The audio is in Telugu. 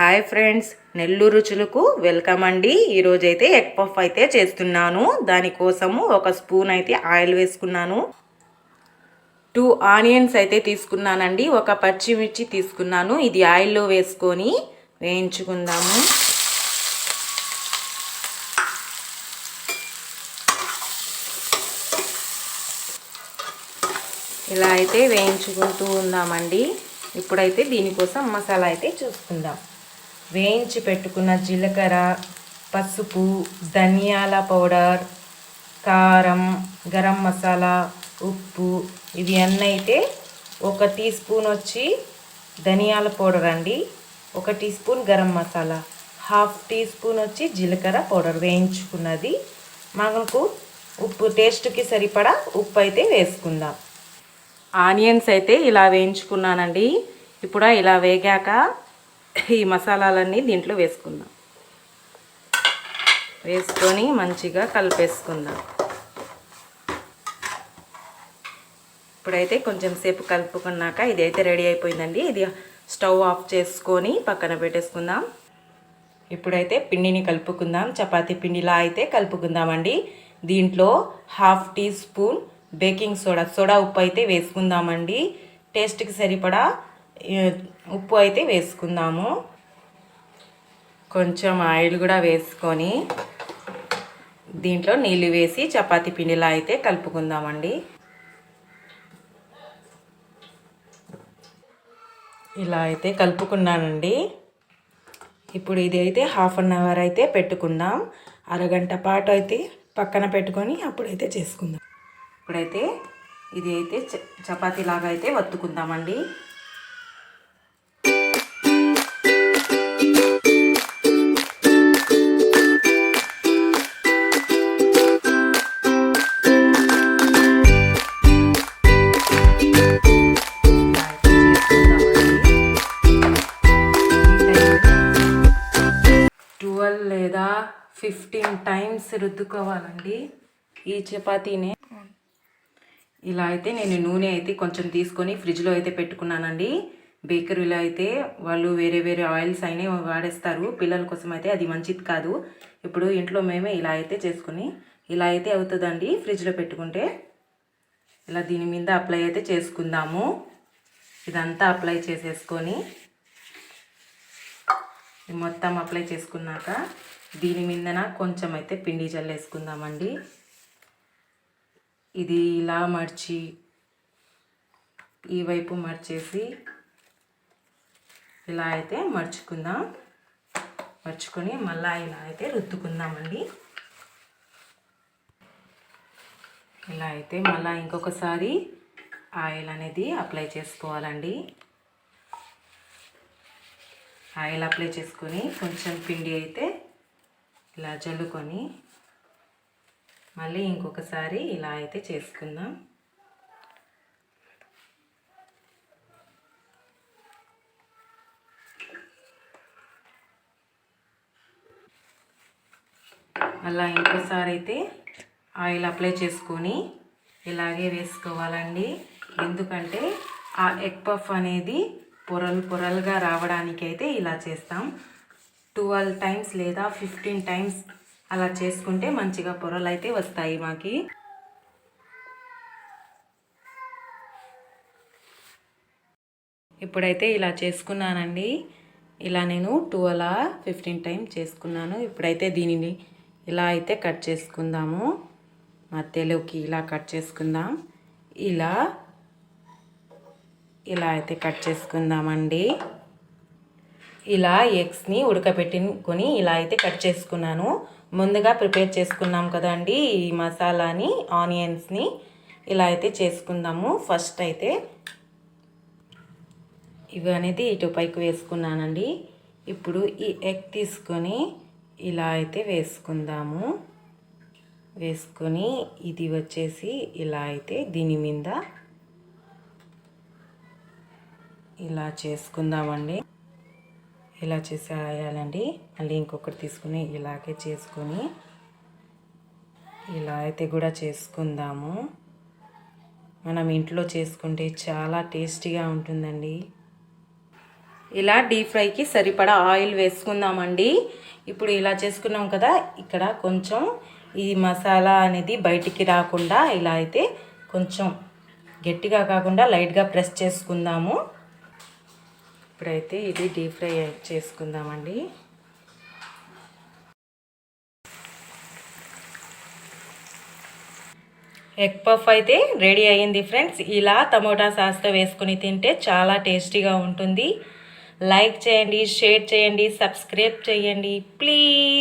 హాయ్ ఫ్రెండ్స్, నెల్లూరు రుచులకు వెల్కమ్ అండి. ఈరోజు అయితే ఎగ్ పఫ్ అయితే చేస్తున్నాను. దానికోసము ఒక స్పూన్ అయితే ఆయిల్ వేసుకున్నాను. 2 ఆనియన్స్ అయితే తీసుకున్నానండి. ఒక పచ్చిమిర్చి తీసుకున్నాను. ఇది ఆయిల్లో వేసుకొని వేయించుకుందాము. ఇలా అయితే వేయించుకుంటూ ఉందామండి. ఇప్పుడైతే దీనికోసం మసాలా అయితే చూసుకుందాం. వేయించి పెట్టుకున్న జీలకర్ర, పసుపు, ధనియాల పౌడర్, కారం, గరం మసాలా, ఉప్పు ఇవి అన్నీ అయితే 1 టీ స్పూన్ వచ్చి ధనియాల పౌడర్ అండి, 1 teaspoon garam masala, 1/2 teaspoon వచ్చి జీలకర్ర పౌడర్ వేయించుకున్నది. మనకు ఉప్పు టేస్ట్కి సరిపడా ఉప్పు అయితే వేసుకుందాం. ఆనియన్స్ అయితే ఇలా వేయించుకున్నానండి. ఇప్పుడు ఇలా వేగాక ఈ మసాలాలన్నీ దీంట్లో వేసుకుందాం. వేసుకొని మంచిగా కలిపేసుకుందాం. ఇప్పుడైతే కొంచెం సేపు కలుపుకున్నాక ఇదైతే రెడీ అయిపోయిందండి. ఇది స్టవ్ ఆఫ్ చేసుకొని పక్కన పెట్టేసుకుందాం. ఇప్పుడైతే పిండిని కలుపుకుందాం. చపాతీ పిండిలా అయితే కలుపుకుందామండి. దీంట్లో 1/2 టీ స్పూన్ బేకింగ్ సోడా ఉప్పు అయితే వేసుకుందామండి. టేస్ట్కి సరిపడా ఉప్పు అయితే వేసుకుందాము. కొంచెం ఆయిల్ కూడా వేసుకొని దీంట్లో నీళ్ళు వేసి చపాతీ పిండిలా అయితే కలుపుకుందామండి. ఇలా అయితే కలుపుకున్నానండి. ఇప్పుడు ఇది అయితే 1/2 అవర్ అయితే పెట్టుకుందాం. అరగంట పాటు అయితే పక్కన పెట్టుకొని అప్పుడైతే చేసుకుందాం. ఇప్పుడైతే ఇది అయితే చపాతీ లాగా అయితే వత్తుకుందామండి. లేదా 15 టైమ్స్ రుద్దుకోవాలండి ఈ చపాతీని. ఇలా అయితే నేను నూనె అయితే కొంచెం తీసుకొని ఫ్రిడ్జ్లో అయితే పెట్టుకున్నానండి. బేకరీలో అయితే వాళ్ళు వేరే వేరే ఆయిల్స్ అయినా వాడేస్తారు. పిల్లల కోసం అయితే అది మంచిది కాదు. ఇప్పుడు ఇంట్లో మేమే ఇలా అయితే చేసుకుని ఇలా అయితే అవుతుందండి. ఫ్రిడ్జ్లో పెట్టుకుంటే ఇలా దీని మీద అప్లై అయితే చేసుకుందాము. ఇదంతా అప్లై చేసేసుకొని మొత్తం అప్లై చేసుకున్నాక దీని మీదన కొంచెం అయితే పిండి జల్లేసుకుందామండి. ఇది ఇలా మర్చి ఈ వైపు మర్చేసి ఇలా అయితే మర్చుకొని మళ్ళీ ఇలా అయితే రుద్దుకుందామండి. ఇలా అయితే మళ్ళీ ఇంకొకసారి ఆయిల్ అనేది అప్లై చేసుకోవాలండి. ఆయిల్ అప్లై చేసుకొని కొంచెం పిండి అయితే ఇలా జల్లుకొని మళ్ళీ ఇంకొకసారి ఇలా అయితే చేసుకుందాం. అలా ఇంకోసారి అయితే ఆయిల్ అప్లై చేసుకొని ఇలాగే వేసుకోవాలండి. ఎందుకంటే ఆ ఎగ్ పఫ్ అనేది పొరలుగా రావడానికి అయితే ఇలా చేస్తాం. 12 టైమ్స్ లేదా 15 టైమ్స్ అలా చేసుకుంటే మంచిగా పొరలు అయితే వస్తాయి మాకి. ఇప్పుడైతే ఇలా చేసుకున్నానండి. ఇలా నేను 12-15 టైమ్స్ చేసుకున్నాను. ఇప్పుడైతే దీనిని ఇలా అయితే కట్ చేసుకుందాము. మధ్యలోకి ఇలా కట్ చేసుకుందాం. ఇలా అయితే కట్ చేసుకుందామండి. ఇలా ఎగ్స్ని ఉడకబెట్టుకొని ఇలా అయితే కట్ చేసుకున్నాను. ముందుగా ప్రిపేర్ చేసుకున్నాం కదండి ఈ మసాలాని, ఆనియన్స్ని ఇలా అయితే చేసుకుందాము. ఫస్ట్ అయితే ఇవి అనేది ఇటు పైకి వేసుకున్నానండి. ఇప్పుడు ఈ ఎగ్ తీసుకొని ఇలా అయితే వేసుకుందాము. వేసుకొని ఇది వచ్చేసి ఇలా అయితే దీని మీద ఇలా చేసుకుందామండి. ఇలా చేసేయాలండి. మళ్ళీ ఇంకొకటి తీసుకుని ఇలాగే చేసుకొని ఇలా అయితే కూడా చేసుకుందాము. మనం ఇంట్లో చేసుకుంటే చాలా టేస్టీగా ఉంటుందండి. ఇలా డీప్ ఫ్రైకి సరిపడా ఆయిల్ వేసుకుందామండి. ఇప్పుడు ఇలా చేసుకున్నాం కదా, ఇక్కడ కొంచెం ఈ మసాలా అనేది బయటికి రాకుండా ఇలా అయితే కొంచెం గట్టిగా కాకుండా లైట్గా ప్రెస్ చేసుకుందాము. ఇప్పుడైతే ఇది డీప్ ఫ్రై చేసుకుందామండి. ఎగ్ పఫ్ అయితే రెడీ అయ్యింది ఫ్రెండ్స్. ఇలా టమోటా సాస్తో వేసుకొని తింటే చాలా టేస్టీగా ఉంటుంది. లైక్ చేయండి, షేర్ చేయండి, సబ్స్క్రైబ్ చేయండి ప్లీజ్.